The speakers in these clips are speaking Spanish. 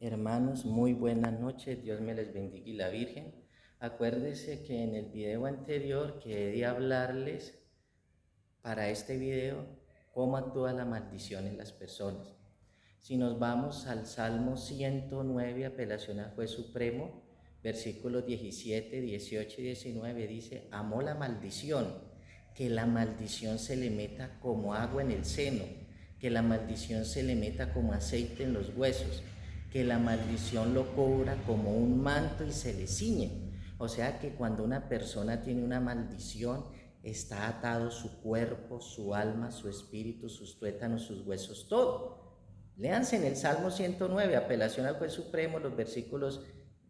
Hermanos, muy buenas noches, Dios me les bendiga y la Virgen. Acuérdense que en el video anterior quedé de hablarles para este video cómo actúa la maldición en las personas. Si nos vamos al Salmo 109, apelación al juez supremo, versículos 17, 18 y 19, dice: amó la maldición, que la maldición se le meta como agua en el seno, que la maldición se le meta como aceite en los huesos, que la maldición lo cubra como un manto y se le ciñe. O sea que cuando una persona tiene una maldición, está atado su cuerpo, su alma, su espíritu, sus tuétanos, sus huesos, todo. Léanse en el Salmo 109, apelación al juez supremo, los versículos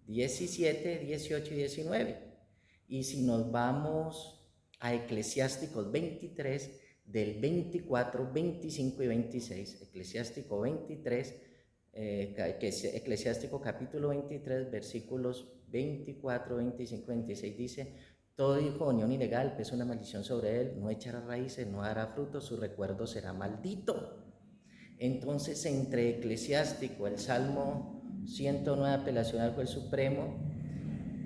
17, 18 y 19. Y si nos vamos a Eclesiásticos 23, del 24, 25 y 26, Eclesiástico 23, Eclesiástico capítulo 23, versículos 24, 25 y 26, dice: todo hijo de unión ilegal pesa una maldición sobre él, no echará raíces, no hará frutos, su recuerdo será maldito. Entonces, entre Eclesiástico, el Salmo 109, apelación al juez supremo,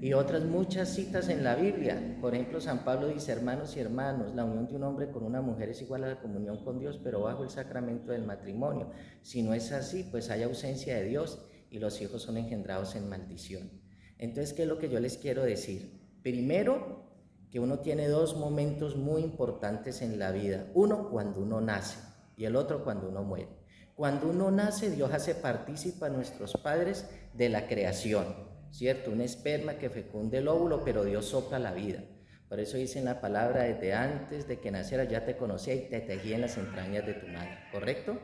y otras muchas citas en la Biblia, por ejemplo, San Pablo dice: hermanos y hermanos, la unión de un hombre con una mujer es igual a la comunión con Dios, pero bajo el sacramento del matrimonio. Si no es así, pues hay ausencia de Dios y los hijos son engendrados en maldición. Entonces, ¿qué es lo que yo les quiero decir? Primero, que uno tiene dos momentos muy importantes en la vida. Uno, cuando uno nace, y el otro, cuando uno muere. Cuando uno nace, Dios hace partícipe a nuestros padres de la creación, ¿cierto? Un esperma que fecunde el óvulo, pero Dios sopla la vida. Por eso dice en la palabra: desde antes de que naciera ya te conocía y te tejí en las entrañas de tu madre, ¿correcto?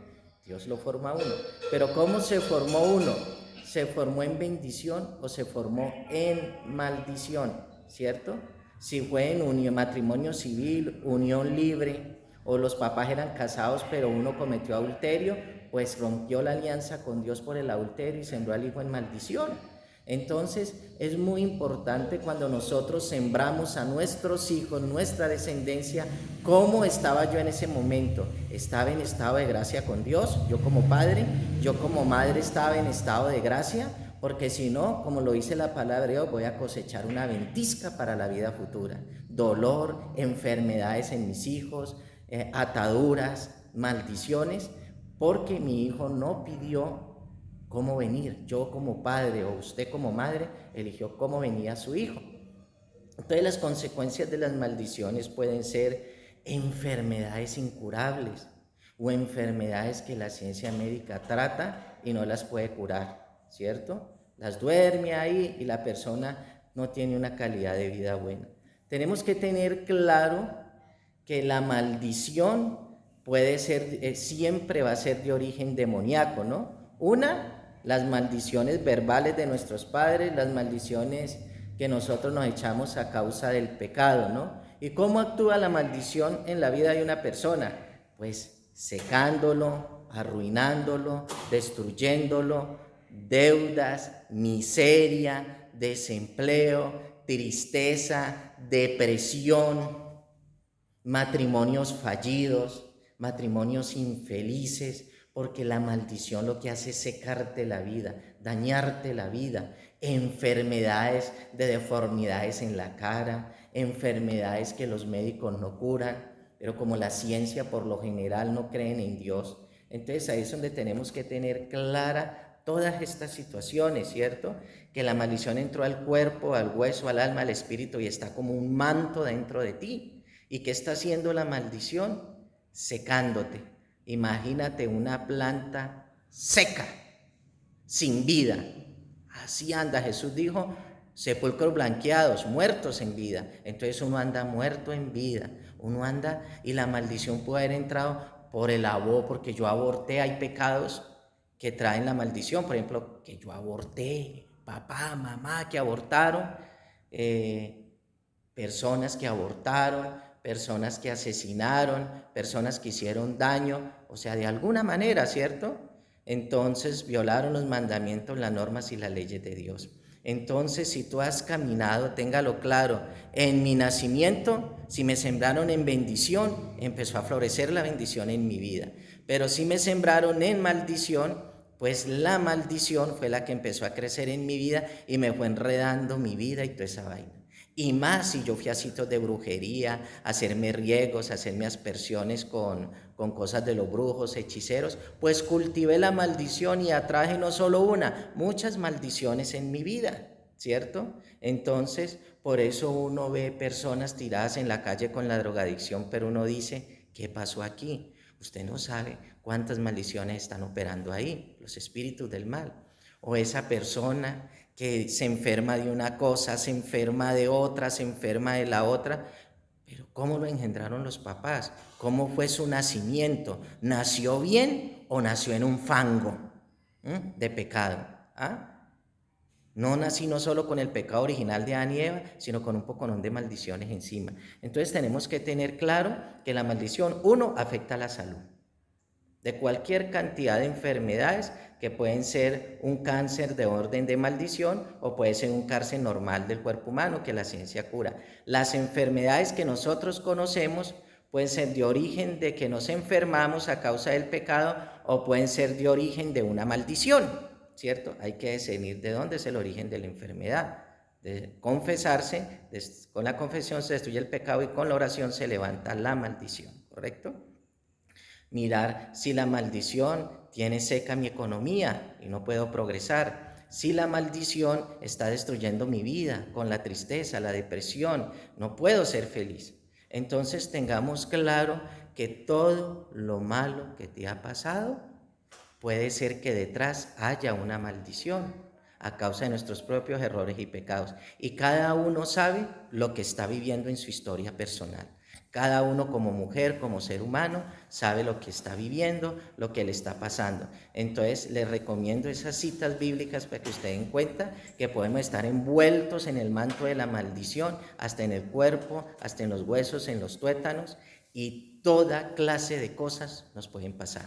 Dios lo forma a uno. Pero ¿cómo se formó uno? ¿Se formó en bendición o se formó en maldición? ¿Cierto? Si fue en unión, matrimonio civil, unión libre, o los papás eran casados pero uno cometió adulterio, pues rompió la alianza con Dios por el adulterio y sembró al hijo en maldición. Entonces es muy importante cuando nosotros sembramos a nuestros hijos, nuestra descendencia, cómo estaba yo en ese momento. ¿Estaba en estado de gracia con Dios? Yo como padre, yo como madre estaba en estado de gracia, porque si no, como lo dice la palabra de Dios, voy a cosechar una ventisca para la vida futura. Dolor, enfermedades en mis hijos, ataduras, maldiciones, porque mi hijo no pidió cómo venir. Yo como padre o usted como madre eligió cómo venía su hijo. Entonces las consecuencias de las maldiciones pueden ser enfermedades incurables o enfermedades que la ciencia médica trata y no las puede curar, ¿cierto? Las duerme ahí y la persona no tiene una calidad de vida buena. Tenemos que tener claro que la maldición puede ser, siempre va a ser de origen demoníaco, ¿no? Una, las maldiciones verbales de nuestros padres, las maldiciones que nosotros nos echamos a causa del pecado, ¿no? ¿Y cómo actúa la maldición en la vida de una persona? Pues secándolo, arruinándolo, destruyéndolo, deudas, miseria, desempleo, tristeza, depresión, matrimonios fallidos, matrimonios infelices, porque la maldición lo que hace es secarte la vida, dañarte la vida, enfermedades de deformidades en la cara, enfermedades que los médicos no curan, pero como la ciencia por lo general no creen en Dios, entonces ahí es donde tenemos que tener clara todas estas situaciones, ¿cierto? Que la maldición entró al cuerpo, al hueso, al alma, al espíritu y está como un manto dentro de ti. ¿Y qué está haciendo la maldición? Secándote. Imagínate una planta seca, sin vida. Así anda. Jesús dijo: sepulcros blanqueados, muertos en vida. Entonces uno anda muerto en vida. Uno anda, y la maldición puede haber entrado por el aborto, porque yo aborté. Hay pecados que traen la maldición. Por ejemplo, que yo aborté, papá, mamá que abortaron, personas que abortaron, personas que asesinaron, personas que hicieron daño, o sea, de alguna manera, ¿cierto? Entonces violaron los mandamientos, las normas y las leyes de Dios. Entonces, si tú has caminado, téngalo claro, en mi nacimiento, si me sembraron en bendición, empezó a florecer la bendición en mi vida. Pero si me sembraron en maldición, Pues la maldición fue la que empezó a crecer en mi vida y me fue enredando mi vida y toda esa vaina. Y más si yo fui a sitios de brujería, a hacerme riegos, a hacerme aspersiones con cosas de los brujos, hechiceros, pues cultivé la maldición y atraje no solo una, muchas maldiciones en mi vida, ¿cierto? Entonces, por eso uno ve personas tiradas en la calle con la drogadicción, pero uno dice, ¿qué pasó aquí? Usted no sabe cuántas maldiciones están operando ahí, los espíritus del mal. O esa persona que se enferma de una cosa, se enferma de otra, se enferma de la otra. Pero ¿cómo lo engendraron los papás? ¿Cómo fue su nacimiento? ¿Nació bien o nació en un fango de pecado? ¿Ah? No nací no solo con el pecado original de Adán y Eva, sino con un poconón de maldiciones encima. Entonces tenemos que tener claro que la maldición, uno, afecta a la salud de cualquier cantidad de enfermedades que pueden ser un cáncer de orden de maldición o puede ser un cáncer normal del cuerpo humano que la ciencia cura. Las enfermedades que nosotros conocemos pueden ser de origen de que nos enfermamos a causa del pecado o pueden ser de origen de una maldición, ¿cierto? Hay que discernir de dónde es el origen de la enfermedad. De confesarse, con la confesión se destruye el pecado y con la oración se levanta la maldición, ¿correcto? Mirar si la maldición tiene seca mi economía y no puedo progresar. Si la maldición está destruyendo mi vida con la tristeza, la depresión, no puedo ser feliz. Entonces tengamos claro que todo lo malo que te ha pasado puede ser que detrás haya una maldición a causa de nuestros propios errores y pecados. Y cada uno sabe lo que está viviendo en su historia personal. Cada uno como mujer, como ser humano, sabe lo que está viviendo, lo que le está pasando. Entonces, les recomiendo esas citas bíblicas para que usted den cuenta que podemos estar envueltos en el manto de la maldición, hasta en el cuerpo, hasta en los huesos, en los tuétanos, y toda clase de cosas nos pueden pasar.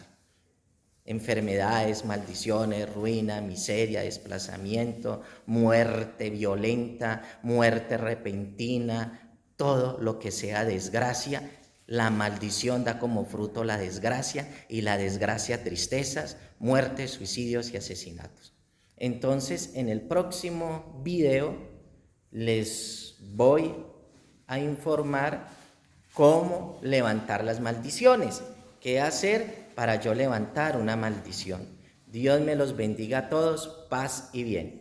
Enfermedades, maldiciones, ruina, miseria, desplazamiento, muerte violenta, muerte repentina, todo lo que sea desgracia. La maldición da como fruto la desgracia y la desgracia tristezas, muertes, suicidios y asesinatos. Entonces, en el próximo video les voy a informar cómo levantar las maldiciones, qué hacer para yo levantar una maldición. Dios me los bendiga a todos, paz y bien.